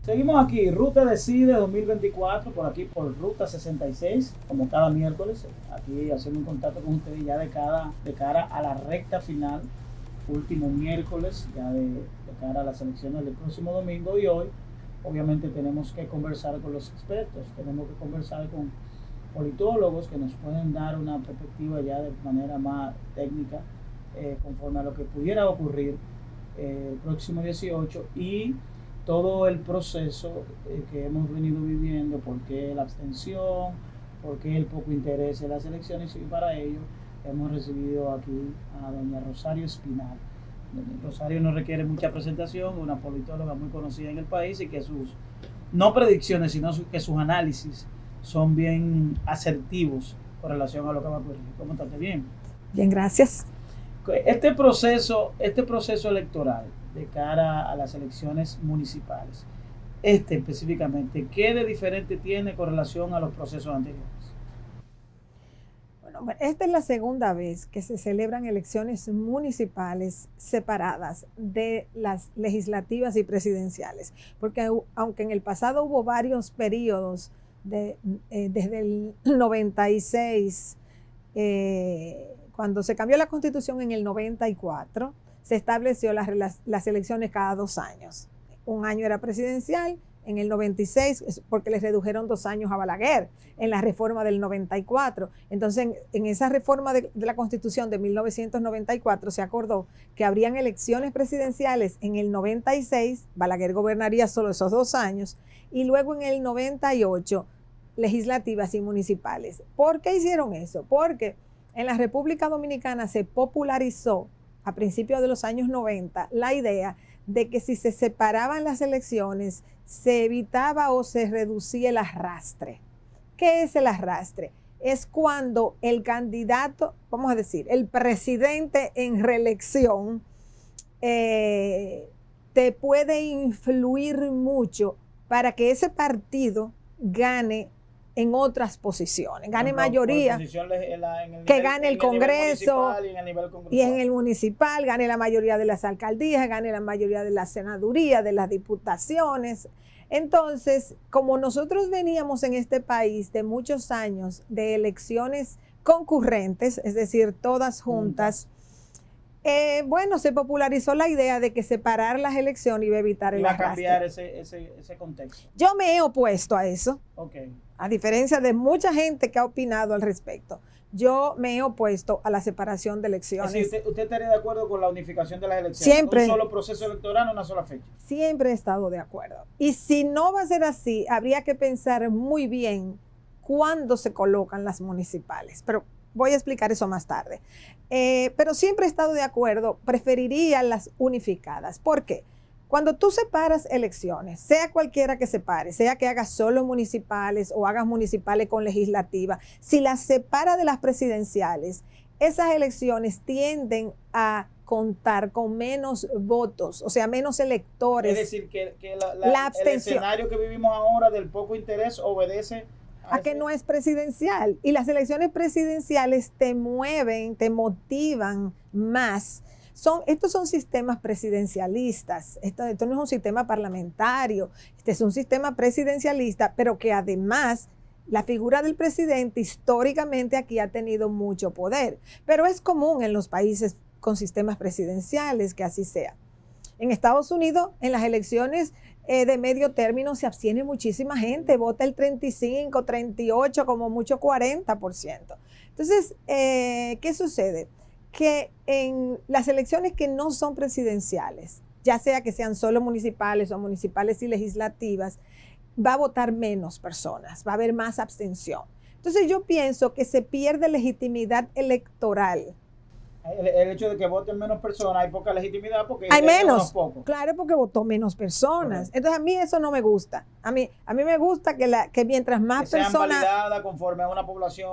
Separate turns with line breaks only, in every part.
Seguimos aquí, Ruta Decide 2024, por aquí por Ruta 66, como cada miércoles, aquí haciendo un contacto con ustedes ya de cara a la recta final, último miércoles, ya de cara a las elecciones del próximo domingo. Y hoy, obviamente, tenemos que conversar con los expertos, tenemos que conversar con politólogos que nos pueden dar una perspectiva ya de manera más técnica, conforme a lo que pudiera ocurrir el próximo 18 y todo el proceso que hemos venido viviendo, por qué la abstención, por qué el poco interés en las elecciones, y para ello hemos recibido aquí a doña Rosario Espinal. Rosario no requiere mucha presentación, una politóloga muy conocida en el país y que sus, no predicciones, sino que sus análisis son bien asertivos con relación a lo que va a ocurrir. ¿Cómo estás? ¿Bien?
Bien, gracias.
Este proceso electoral de cara a las elecciones municipales, específicamente, ¿qué de diferente tiene con relación a los procesos anteriores?
Bueno, esta es la segunda vez que se celebran elecciones municipales separadas de las legislativas y presidenciales, porque aunque en el pasado hubo varios periodos desde el 96, cuando se cambió la Constitución en el 94, se estableció las elecciones cada 2 años. Un año era presidencial, en el 96, porque les redujeron 2 años a Balaguer, en la reforma del 94. Entonces, en esa reforma de la Constitución de 1994 se acordó que habrían elecciones presidenciales en el 96, Balaguer gobernaría solo esos 2 años, y luego en el 98, legislativas y municipales. ¿Por qué hicieron eso? Porque en la República Dominicana se popularizó a principios de los años 90 la idea de que si se separaban las elecciones se evitaba o se reducía el arrastre. ¿Qué es el arrastre? Es cuando el candidato, vamos a decir, el presidente en reelección te puede influir mucho para que ese partido gane en otras posiciones, gane mayoría, que gane el Congreso y en el municipal, gane la mayoría de las alcaldías, gane la mayoría de la senaduría, de las diputaciones. Entonces, como nosotros veníamos en este país de muchos años de elecciones concurrentes, es decir, todas juntas, bueno, se popularizó la idea de que separar las elecciones iba a evitar el arrastre.
Cambiar ese contexto.
Yo me he opuesto a eso.
Okay.
A diferencia de mucha gente que ha opinado al respecto, yo me he opuesto a la separación de elecciones.
Es decir, ¿usted estaría de acuerdo con la unificación de las elecciones?
Siempre.
Un solo proceso electoral, una sola fecha.
Siempre he estado de acuerdo. Y si no va a ser así, habría que pensar muy bien cuándo se colocan las municipales. Pero voy a explicar eso más tarde. Pero siempre he estado de acuerdo, preferiría las unificadas. ¿Por qué? Cuando tú separas elecciones, sea cualquiera que separe, sea que hagas solo municipales o hagas municipales con legislativa, si las separa de las presidenciales, esas elecciones tienden a contar con menos votos, o sea, menos electores.
Es decir, que el escenario que vivimos ahora del poco interés obedece
a que no es presidencial. Y las elecciones presidenciales te mueven, te motivan más. Estos son sistemas presidencialistas. Esto no es un sistema parlamentario. Este es un sistema presidencialista, pero que además la figura del presidente históricamente aquí ha tenido mucho poder. Pero es común en los países con sistemas presidenciales que así sea. En Estados Unidos, en las elecciones de medio término se abstiene muchísima gente, vota el 35, 38, como mucho 40%. Entonces, ¿qué sucede? Que en las elecciones que no son presidenciales, ya sea que sean solo municipales o municipales y legislativas, va a votar menos personas, va a haber más abstención. Entonces yo pienso que se pierde legitimidad electoral
El hecho de que voten menos personas, hay poca legitimidad porque
hay menos,
pocos.
claro, porque votó menos personas. Entonces a mí eso no me gusta. A mí me gusta que mientras más
que
personas,
sean validadas conforme a una población.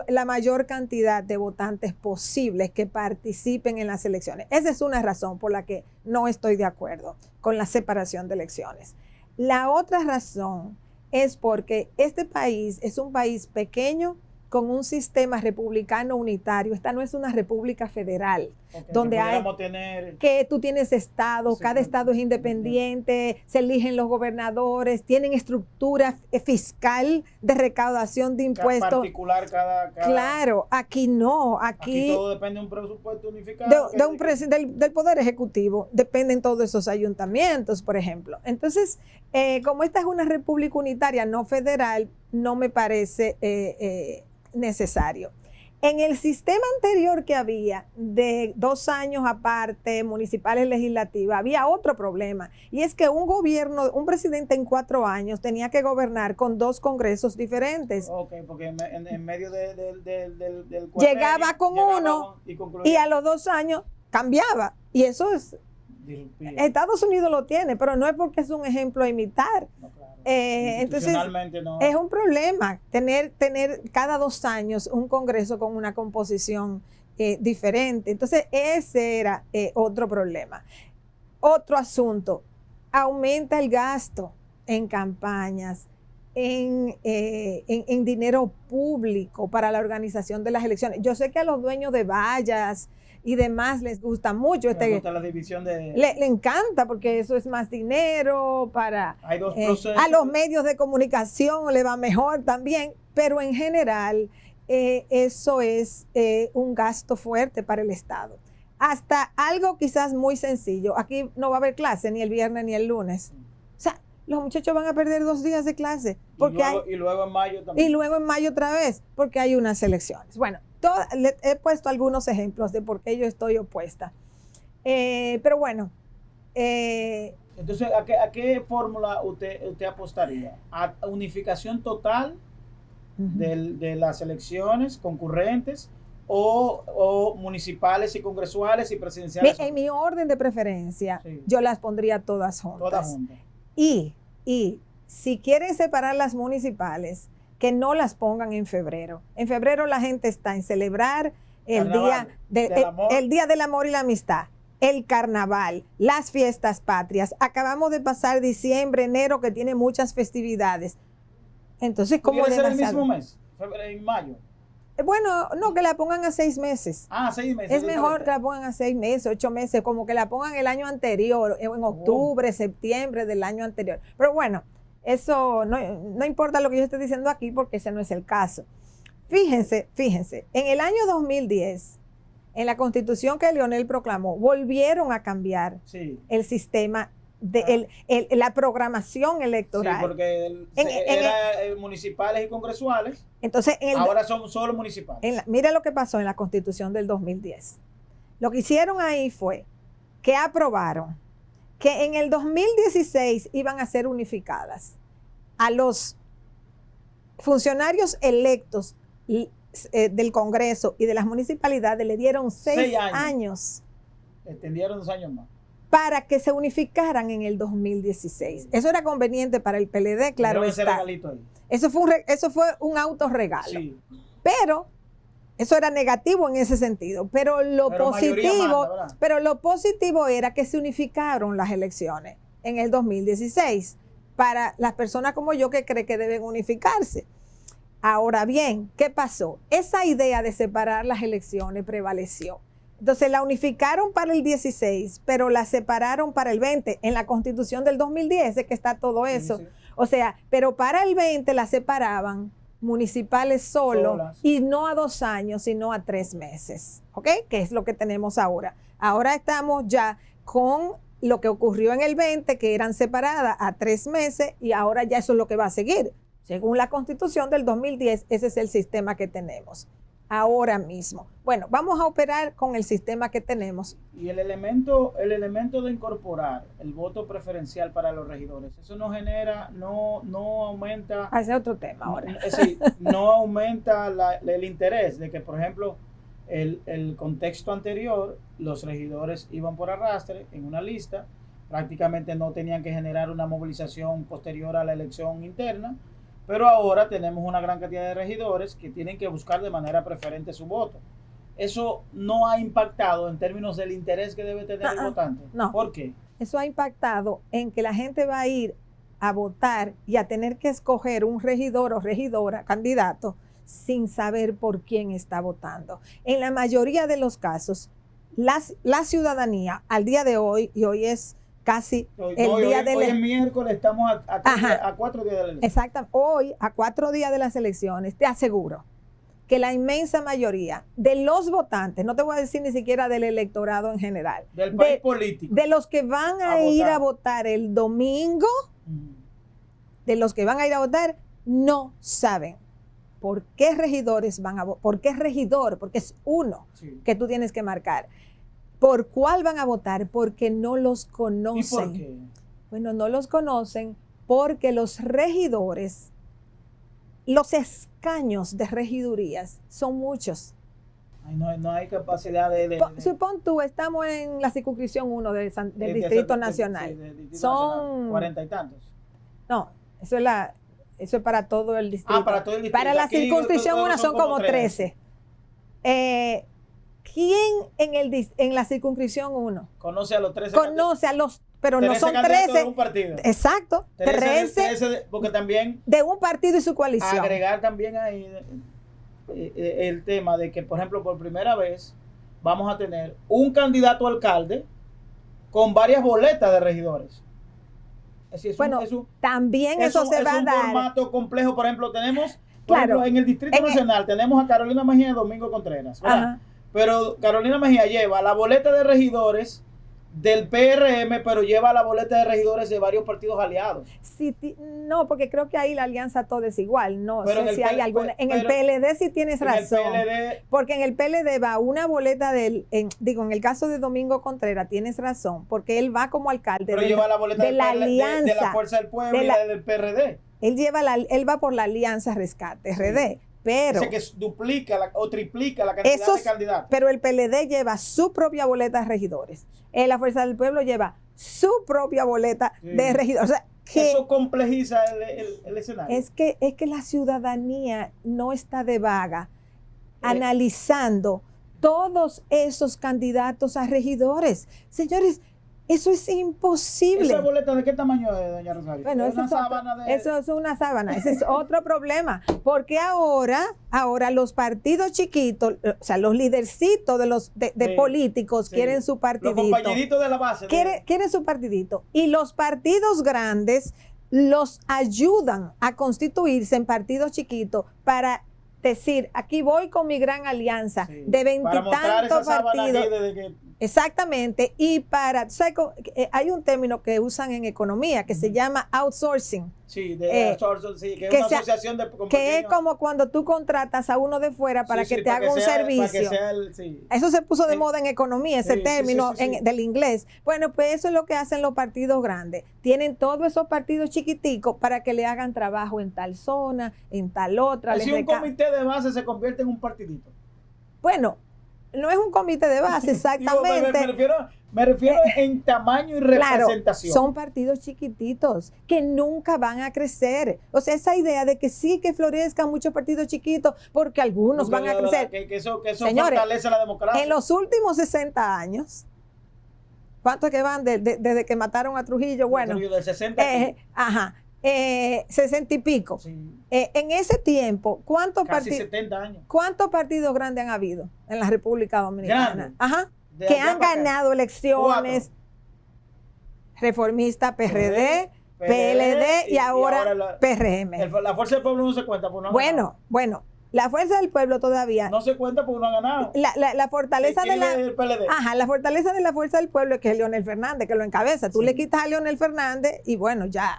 la mayor cantidad de votantes posibles que participen en las elecciones. Esa es una razón por la que no estoy de acuerdo con la separación de elecciones. La otra razón es porque este país es un país pequeño con un sistema republicano unitario. Esta no es una república federal, donde que tú tienes estados, cada estado es independiente, se eligen los gobernadores, tienen estructura fiscal de recaudación de impuestos.
Particular cada...
Claro, aquí no. Aquí
todo depende de un presupuesto unificado.
Del Poder Ejecutivo, dependen todos esos ayuntamientos, por ejemplo. Entonces, como esta es una república unitaria no federal, no me parece necesario. En el sistema anterior que había, de 2 años aparte, municipales legislativas, había otro problema, y es que un presidente en 4 años tenía que gobernar con 2 congresos diferentes.
Ok, porque en medio del
llegaba con uno y a los 2 años cambiaba, y eso es... Estados Unidos lo tiene, pero no es porque es un ejemplo a imitar. No, claro. Entonces, no. Es un problema tener cada 2 años un congreso con una composición diferente. Entonces, ese era otro problema. Otro asunto, aumenta el gasto en campañas, en dinero público para la organización de las elecciones. Yo sé que a los dueños de vallas y demás les gusta mucho.
Les gusta la división de...
Le encanta porque eso es más dinero para...
Hay 2 procesos.
A los medios de comunicación le va mejor también, pero en general eso es un gasto fuerte para el Estado. Hasta algo quizás muy sencillo. Aquí no va a haber clase ni el viernes ni el lunes. O sea, los muchachos van a perder 2 días de clase. Porque
y luego en mayo también.
Y luego en mayo otra vez, porque hay unas elecciones. Bueno, le he puesto algunos ejemplos de por qué yo estoy opuesta. Pero bueno.
Entonces, ¿a qué fórmula usted apostaría? ¿A unificación total de las elecciones concurrentes o municipales y congresuales y presidenciales?
En mi orden de preferencia, sí, yo las pondría todas juntas.
Todas juntas.
Y si quieren separar las municipales, que no las pongan en febrero. En febrero la gente está en celebrar el día del amor y la amistad, el carnaval, las fiestas patrias. Acabamos de pasar diciembre, enero, que tiene muchas festividades. Entonces, ¿cómo
¿puede ser el mismo mes? Febrero y mayo.
Bueno, no, que la pongan a 6 meses.
6 meses.
Es mejor que la pongan a 6 meses, 8 meses, como que la pongan el año anterior, en octubre, septiembre del año anterior. Pero bueno, eso no importa lo que yo esté diciendo aquí porque ese no es el caso. Fíjense, en el año 2010, en la Constitución que Leonel proclamó, volvieron a cambiar el sistema de la programación electoral.
Sí, porque era municipales y congresuales.
Entonces,
ahora son solo municipales.
Mira lo que pasó en la Constitución del 2010. Lo que hicieron ahí fue que aprobaron que en el 2016 iban a ser unificadas. A los funcionarios electos del Congreso y de las municipalidades le dieron 6 años.
Extendieron 2 años más.
Para que se unificaran en el 2016. Eso era conveniente para el PLD, claro está. Eso fue un autorregalo. Sí. Pero eso era negativo en ese sentido. Pero lo positivo era que se unificaron las elecciones en el 2016 para las personas como yo que creen que deben unificarse. Ahora bien, ¿qué pasó? Esa idea de separar las elecciones prevaleció. Entonces la unificaron para el 16, pero la separaron para el 20. En la Constitución del 2010 es que está todo eso. Sí. O sea, pero para el 20 la separaban municipales solas y no a 2 años, sino a 3 meses. ¿Ok? Que es lo que tenemos ahora. Ahora estamos ya con lo que ocurrió en el 20, que eran separadas a 3 meses, y ahora ya eso es lo que va a seguir. Según la Constitución del 2010, ese es el sistema que tenemos ahora mismo. Bueno, vamos a operar con el sistema que tenemos.
Y el elemento de incorporar el voto preferencial para los regidores, eso no genera, no aumenta...
Ese es otro tema ahora.
Es decir, no aumenta el interés de que, por ejemplo, el contexto anterior, los regidores iban por arrastre en una lista, prácticamente no tenían que generar una movilización posterior a la elección interna, pero ahora tenemos una gran cantidad de regidores que tienen que buscar de manera preferente su voto. Eso no ha impactado en términos del interés que debe tener el votante.
No.
¿Por qué?
Eso ha impactado en que la gente va a ir a votar y a tener que escoger un regidor o regidora, candidato, sin saber por quién está votando. En la mayoría de los casos, la ciudadanía al día de hoy, y hoy es casi
hoy es miércoles, estamos a 4 días de la elección.
Exacto, hoy a 4 días de las elecciones, te aseguro que la inmensa mayoría de los votantes, no te voy a decir ni siquiera del electorado en general,
del país político,
de los que van a ir a votar el domingo, de los que van a ir a votar, no saben por qué regidores van a votar, por qué regidor, porque es uno que tú tienes que marcar. ¿Por cuál van a votar? Porque no los conocen.
¿Y por qué?
Bueno, no los conocen porque los regidores, los escaños de regidurías son muchos.
Ay, no hay capacidad de...
Supón tú, estamos en la circunscripción 1 del Distrito Nacional. Son
40 y tantos.
No, eso es para todo el distrito.
Para todo el distrito.
Para la circunscripción 1 son como 13. ¿Quién en la circunscripción 1
conoce a los 13?
Conoce a los, pero no son 13.
De un partido.
Exacto. 13
porque también
de un partido y su coalición.
Agregar también ahí el tema de que, por ejemplo, por primera vez vamos a tener un candidato a alcalde con varias boletas de regidores.
También eso se va a dar.
Es un formato complejo. Por ejemplo, tenemos,
claro,
en el Distrito Nacional tenemos a Carolina Mejía y Domingo Contreras, ¿verdad? Pero Carolina Mejía lleva la boleta de regidores del PRM, pero lleva la boleta de regidores de varios partidos aliados.
Sí, no, porque creo que ahí la alianza todo es igual. No
pero
sé si hay alguna. En el PLD sí tienes razón. Porque en el PLD va una boleta en el caso de Domingo Contreras, tienes razón, porque él va como alcalde.
Pero lleva la boleta
de la alianza.
De la Fuerza del Pueblo y del PRD.
Él va por la Alianza Rescate, RD. Pero
dice que duplica o triplica la cantidad de candidatos.
Pero el PLD lleva su propia boleta de regidores. La Fuerza del Pueblo lleva su propia boleta de regidores. O sea,
eso complejiza el escenario.
Es que la ciudadanía no está de vaga analizando todos esos candidatos a regidores. Señores, eso es imposible.
¿Esa boleta de qué tamaño es, doña Rosario?
Bueno, eso es una sábana. Ese es otro problema. Porque ahora los partidos chiquitos, o sea, los lidercitos de políticos quieren su partidito.
Los compañeritos de la base.
Quieren su partidito. Y los partidos grandes los ayudan a constituirse en partidos chiquitos para decir, aquí voy con mi gran alianza de 20 y tantos partidos. Exactamente, y hay un término que usan en economía que se llama outsourcing.
Sí, outsourcing, que es una asociación de
que es como cuando tú contratas a uno de fuera para que te haga un servicio. Eso se puso de moda en economía, ese término del inglés. Bueno, pues eso es lo que hacen los partidos grandes. Tienen todos esos partidos chiquiticos para que le hagan trabajo en tal zona, en tal otra.
Si un comité de base se convierte en un partidito.
Bueno, no es un comité de base, exactamente.
Me refiero en tamaño y representación.
Claro, son partidos chiquititos que nunca van a crecer. O sea, esa idea de que sí que florezcan muchos partidos chiquitos porque algunos van a crecer.
Que eso señores, fortalece la democracia.
En los últimos 60 años, ¿cuántos que van desde que mataron a Trujillo? Bueno,
de 60
60 y pico.
Sí.
En ese tiempo,
¿cuántos
partidos grandes han habido en la República Dominicana?
Grande.
Que han ganado elecciones. 4. Reformista, PRD, PLD y ahora PRM.
La Fuerza del Pueblo no se cuenta por no
Bueno. La Fuerza del Pueblo todavía
no se cuenta porque no ha ganado.
La fortaleza de la fortaleza de la Fuerza del Pueblo es que es Leonel Fernández que lo encabeza. Tú le quitas a Leonel Fernández y bueno, ya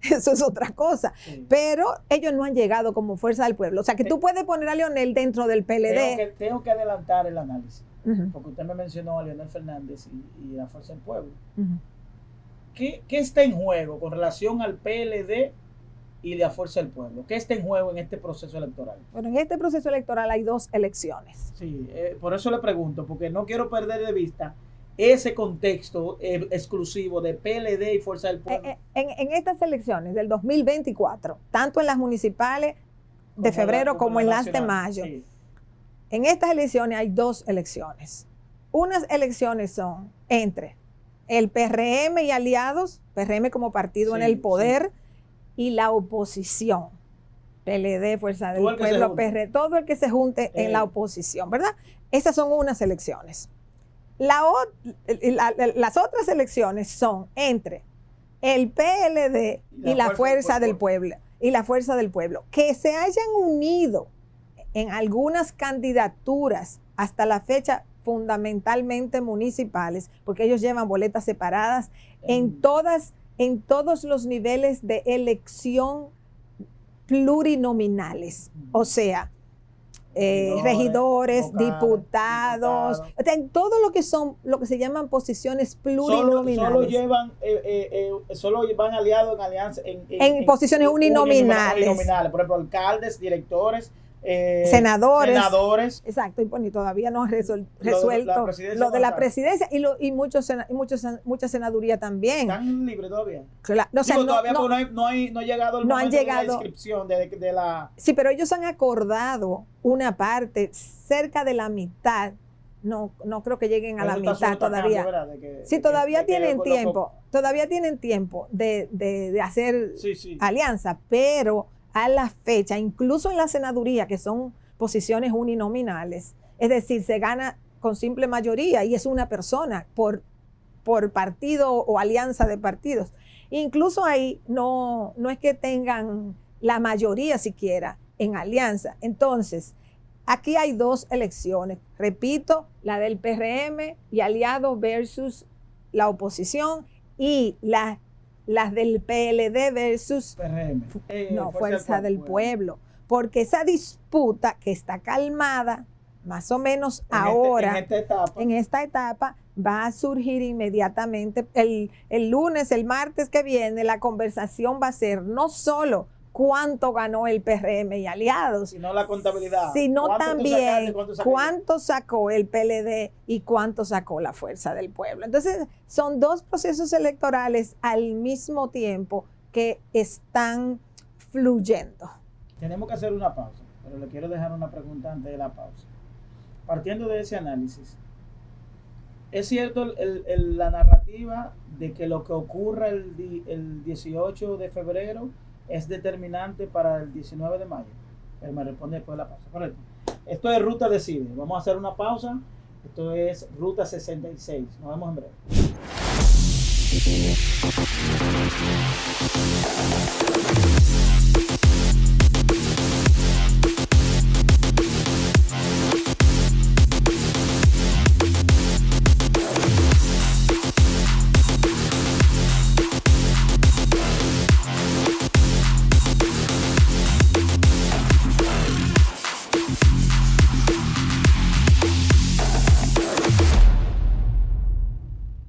eso es otra cosa. Sí. Pero ellos no han llegado como Fuerza del Pueblo. O sea que tú puedes poner a Leonel dentro del PLD.
Tengo que adelantar el análisis. Porque usted me mencionó a Leonel Fernández y la Fuerza del Pueblo. ¿Qué está en juego con relación al PLD y la Fuerza del Pueblo. ¿Qué está en juego en este proceso electoral?
Bueno, en este proceso electoral hay 2 elecciones.
Sí, por eso le pregunto, porque no quiero perder de vista ese contexto exclusivo de PLD y Fuerza del Pueblo.
En estas elecciones del 2024, tanto en las municipales de febrero como en las de mayo, sí. En estas elecciones hay 2 elecciones. Unas elecciones son entre el PRM y aliados, PRM como partido en el poder, y la oposición, PLD, Fuerza del Pueblo, PR, todo el que se junte en la oposición, ¿verdad? Esas son unas elecciones. Las otras elecciones son entre el PLD y la Fuerza del Pueblo, que se hayan unido en algunas candidaturas hasta la fecha, fundamentalmente municipales, porque ellos llevan boletas separadas en todos los niveles de elección plurinominales, o sea, regidores, diputados, o sea, en todo lo que se llaman posiciones plurinominales.
Solo van aliados en alianza
en posiciones uninominales.
Por ejemplo, alcaldes, directores,
senadores. Exacto, y todavía no han resuelto lo de la presidencia y mucha senaduría también.
¿Están libres todavía?
Claro,
todavía no ha llegado el momento de la inscripción de la...
Sí, pero ellos han acordado una parte, cerca de la mitad. No creo que lleguen a la mitad todavía. Sí, todavía tienen tiempo. Todavía tienen tiempo de hacer alianza, pero a la fecha, incluso en la senaduría, que son posiciones uninominales, es decir, se gana con simple mayoría y es una persona por partido o alianza de partidos. Incluso ahí no es que tengan la mayoría siquiera en alianza. Entonces, aquí hay 2 elecciones. Repito, la del PRM y aliado versus la oposición y las del PLD versus Fuerza del Pueblo. Porque esa disputa que está calmada, más o menos en esta etapa, va a surgir inmediatamente. El lunes, el martes que viene, la conversación va a ser no solo cuánto ganó el PRM y aliados,
sino la contabilidad,
sino también cuánto sacó el PLD y cuánto sacó la Fuerza del Pueblo. Entonces, son 2 procesos electorales al mismo tiempo que están fluyendo.
Tenemos que hacer una pausa, pero le quiero dejar una pregunta antes de la pausa. Partiendo de ese análisis, ¿es cierto la narrativa de que lo que ocurra el 18 de febrero es determinante para el 19 de mayo? Él me responde después de la pausa. Correcto. Esto es Ruta Decide. Vamos a hacer una pausa. Esto es Ruta 66. Nos vemos en breve.